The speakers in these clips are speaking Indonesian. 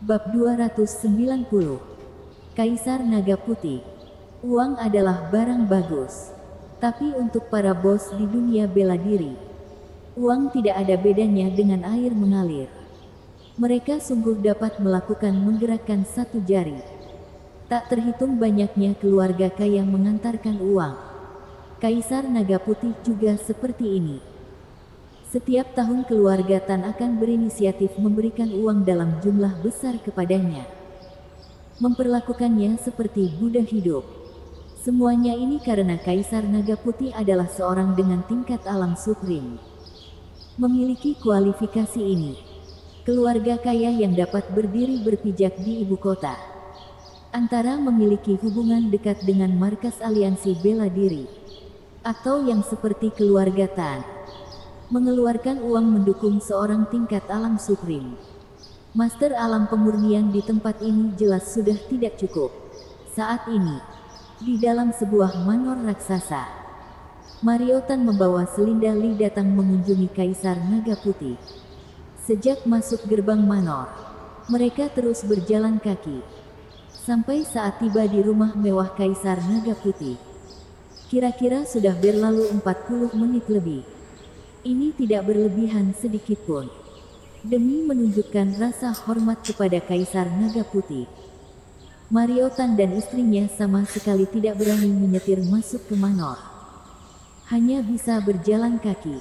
Bab 290. Kaisar Naga Putih. Uang adalah barang bagus. Tapi untuk para bos di dunia bela diri, uang tidak ada bedanya dengan air mengalir. Mereka sungguh dapat menggerakkan satu jari. Tak terhitung banyaknya keluarga kaya mengantarkan uang. Kaisar Naga Putih juga seperti ini. Setiap tahun keluarga Tan akan berinisiatif memberikan uang dalam jumlah besar kepadanya. Memperlakukannya seperti Buddha hidup. Semuanya ini karena Kaisar Naga Putih adalah seorang dengan tingkat alam supreme. Memiliki kualifikasi ini, keluarga kaya yang dapat berdiri berpijak di ibu kota. Antara memiliki hubungan dekat dengan markas aliansi bela diri, atau yang seperti keluarga Tan, mengeluarkan uang mendukung seorang tingkat alam supreme. Master alam pemurnian di tempat ini jelas sudah tidak cukup. Saat ini, di dalam sebuah manor raksasa, Mario Tan membawa Selinda Li datang mengunjungi Kaisar Naga Putih. Sejak masuk gerbang manor, mereka terus berjalan kaki. Sampai saat tiba di rumah mewah Kaisar Naga Putih. Kira-kira sudah berlalu 40 menit lebih. Ini tidak berlebihan sedikitpun. Demi menunjukkan rasa hormat kepada Kaisar Naga Putih, Mario Tan dan istrinya sama sekali tidak berani menyetir masuk ke manor. Hanya bisa berjalan kaki.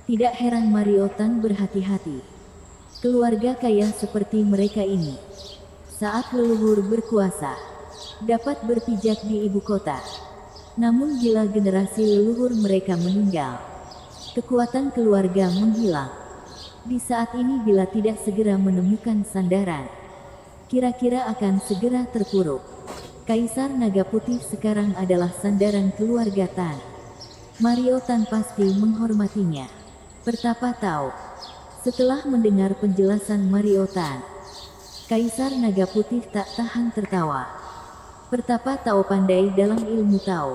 Tidak heran Mario Tan berhati-hati. Keluarga kaya seperti mereka ini, saat leluhur berkuasa, dapat berpijak di ibu kota. Namun bila generasi leluhur mereka meninggal, kekuatan keluarga menghilang. Di saat ini bila tidak segera menemukan sandaran, kira-kira akan segera terpuruk. Kaisar Naga Putih sekarang adalah sandaran keluarga Tan. Mario Tan pasti menghormatinya. Pertapa tahu. Setelah mendengar penjelasan Mario Tan, Kaisar Naga Putih tak tahan tertawa. Pertapa tahu pandai dalam ilmu tahu.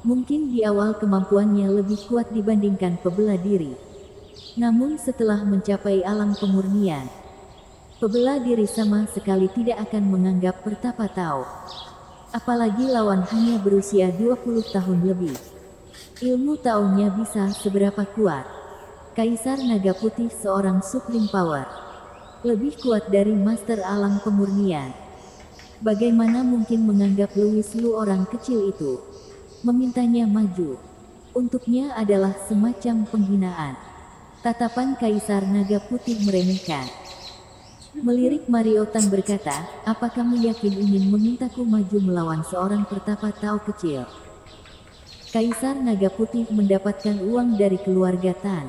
Mungkin di awal kemampuannya lebih kuat dibandingkan pebela diri. Namun setelah mencapai alam pemurnian, pebela diri sama sekali tidak akan menganggap Pertapa tahu. Apalagi lawan hanya berusia 20 tahun lebih. Ilmu taunya bisa seberapa kuat? Kaisar Naga Putih seorang supreme power. Lebih kuat dari master alam pemurnian. Bagaimana mungkin menganggap Louis Lu orang kecil itu? Memintanya maju. Untuknya adalah semacam penghinaan. Tatapan Kaisar Naga Putih meremehkan. Melirik Mario Tan berkata, apa kamu yakin ingin memintaku maju melawan seorang Pertapa tahu kecil? Kaisar Naga Putih mendapatkan uang dari keluarga Tan.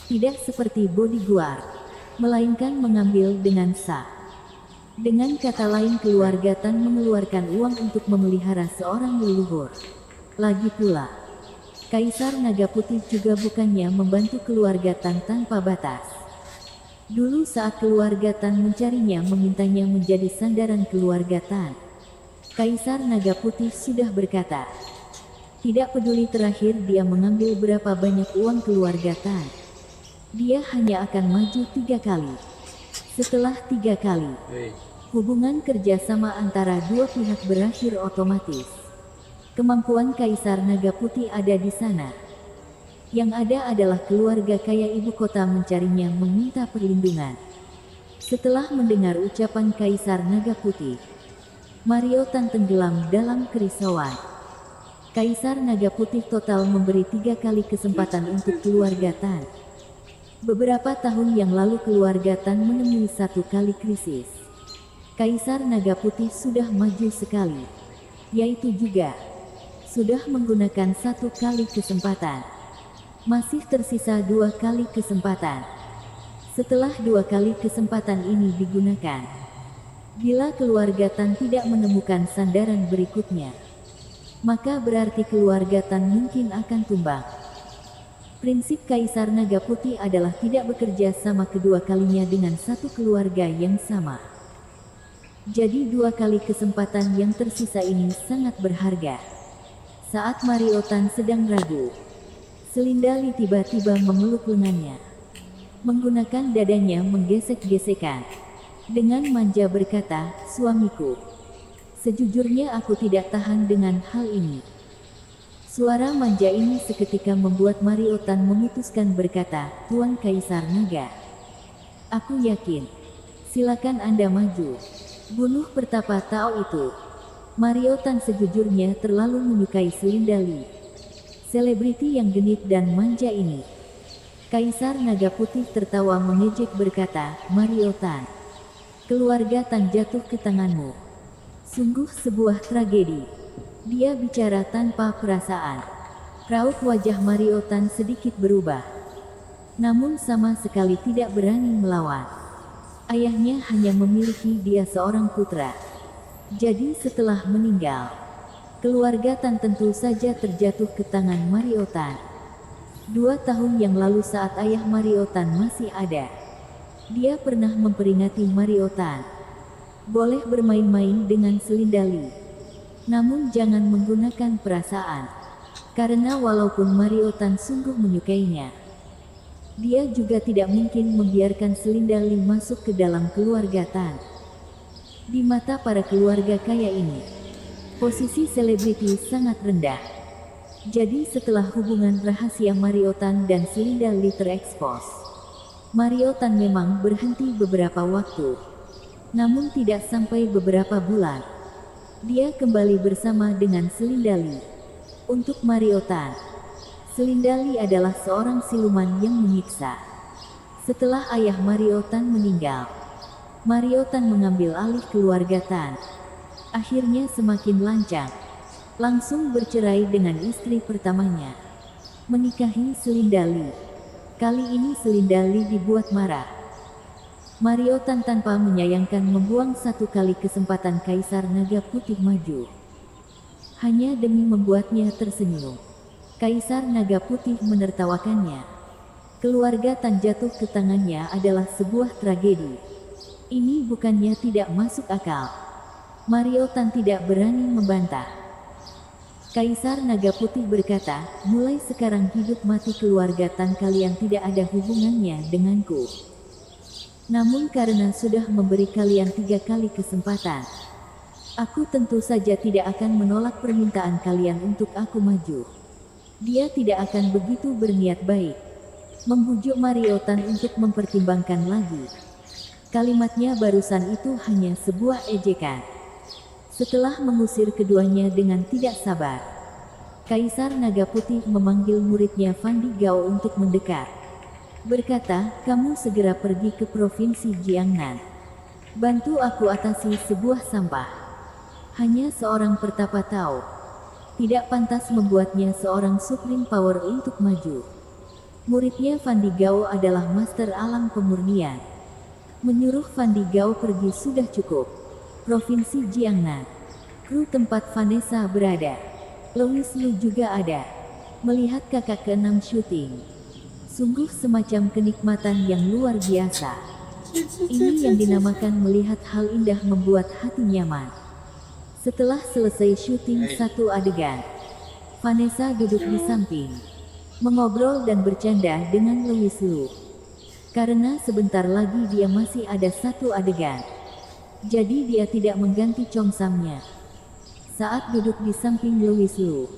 Tidak seperti bodyguard, melainkan mengambil dengan sah. Dengan kata lain keluarga Tan mengeluarkan uang untuk memelihara seorang leluhur. Lagi pula, Kaisar Naga Putih juga bukannya membantu keluarga Tan tanpa batas. Dulu saat keluarga Tan mencarinya memintanya menjadi sandaran keluarga Tan, Kaisar Naga Putih sudah berkata, tidak peduli terakhir dia mengambil berapa banyak uang keluarga Tan. Dia hanya akan maju 3 kali. Setelah 3 kali, hubungan kerjasama antara dua pihak berakhir otomatis. Kemampuan Kaisar Naga Putih ada di sana. Yang ada adalah keluarga kaya ibu kota mencarinya meminta perlindungan. Setelah mendengar ucapan Kaisar Naga Putih, Mario Tan tenggelam dalam kerisauan. Kaisar Naga Putih total memberi 3 kali kesempatan untuk keluarga Tan. Beberapa tahun yang lalu keluarga Tan menemui 1 kali krisis. Kaisar Naga Putih sudah maju sekali. Yaitu juga sudah menggunakan 1 kali kesempatan. Masih tersisa 2 kali kesempatan. Setelah 2 kali kesempatan ini digunakan, bila keluarga Tan tidak menemukan sandaran berikutnya, maka berarti keluarga Tan mungkin akan tumbang. Prinsip Kaisar Naga Putih adalah tidak bekerja sama kedua kalinya dengan satu keluarga yang sama. Jadi 2 kali kesempatan yang tersisa ini sangat berharga. Saat Mario Tan sedang ragu, Selinda Li tiba-tiba memeluk lengannya. Menggunakan dadanya menggesek-gesekan. Dengan manja berkata, "Suamiku, sejujurnya aku tidak tahan dengan hal ini." Suara manja ini seketika membuat Mariotan memutuskan berkata, "Tuan Kaisar Naga, aku yakin. Silakan Anda maju. Bunuh pertapa Tao itu." Mariotan sejujurnya terlalu menyukai Selindali, selebriti yang genit dan manja ini. Kaisar Naga Putih tertawa mengejek berkata, "Mariotan, keluarga Tan jatuh ke tanganmu. Sungguh sebuah tragedi." Dia bicara tanpa perasaan. Raut wajah Mariotan sedikit berubah. Namun sama sekali tidak berani melawan. Ayahnya hanya memiliki dia seorang putra. Jadi setelah meninggal, keluarga Tan tentu saja terjatuh ke tangan Mariotan. 2 tahun yang lalu saat ayah Mariotan masih ada, dia pernah memperingatkan Mariotan, boleh bermain-main dengan Selindali, namun jangan menggunakan perasaan. Karena walaupun Mariotan sungguh menyukainya, dia juga tidak mungkin membiarkan Selindali masuk ke dalam keluarga Tan. Di mata para keluarga kaya ini, posisi selebriti sangat rendah. Jadi setelah hubungan rahasia Mariotan dan Selindali terekspos, Mariotan memang berhenti beberapa waktu. Namun tidak sampai beberapa bulan, dia kembali bersama dengan Selindali. Untuk Mariotan, Selindali adalah seorang siluman yang menyiksa. Setelah ayah Mariotan meninggal, Mariotan mengambil alih keluarga Tan. Akhirnya semakin lancang. Langsung bercerai dengan istri pertamanya. Menikahi Selindali. Kali ini Selindali dibuat marah. Mariotan tanpa menyayangkan membuang satu kali kesempatan Kaisar Naga Putih maju. Hanya demi membuatnya tersenyum. Kaisar Naga Putih menertawakannya. Keluarga Tan jatuh ke tangannya adalah sebuah tragedi. Ini bukannya tidak masuk akal. Mariotan tidak berani membantah. Kaisar Naga Putih berkata, "Mulai sekarang hidup mati keluarga Tan kalian tidak ada hubungannya denganku. Namun karena sudah memberi kalian 3 kali kesempatan, aku tentu saja tidak akan menolak permintaan kalian untuk aku maju." Dia tidak akan begitu berniat baik. Membujuk Mariotan untuk mempertimbangkan lagi. Kalimatnya barusan itu hanya sebuah ejekan. Setelah mengusir keduanya dengan tidak sabar, Kaisar Naga Putih memanggil muridnya Fandi Gao untuk mendekat. Berkata, "Kamu segera pergi ke Provinsi Jiangnan. Bantu aku atasi sebuah sampah." Hanya seorang pertapa tahu. Tidak pantas membuatnya seorang Supreme Power untuk maju. Muridnya Fandi Gao adalah Master Alam Pemurnian. Menyuruh Fandi Gao pergi sudah cukup. Provinsi Jiangnan. Kru tempat Vanessa berada. Louis Liu juga ada. Melihat kakak ke-6 syuting. Sungguh semacam kenikmatan yang luar biasa. Ini yang dinamakan melihat hal indah membuat hati nyaman. Setelah selesai syuting satu adegan, Vanessa duduk di samping, mengobrol dan bercanda dengan Louis Liu. Karena sebentar lagi dia masih ada satu adegan. Jadi dia tidak mengganti congsamnya. Saat duduk di samping Louis Liu,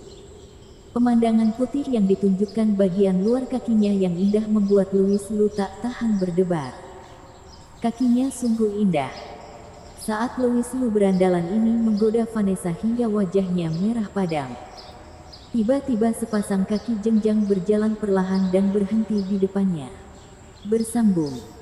pemandangan putih yang ditunjukkan bagian luar kakinya yang indah membuat Louis Liu tak tahan berdebar. Kakinya sungguh indah. Saat Louis Liu berandalan ini menggoda Vanessa hingga wajahnya merah padam. Tiba-tiba sepasang kaki jenjang berjalan perlahan dan berhenti di depannya. Bersambung.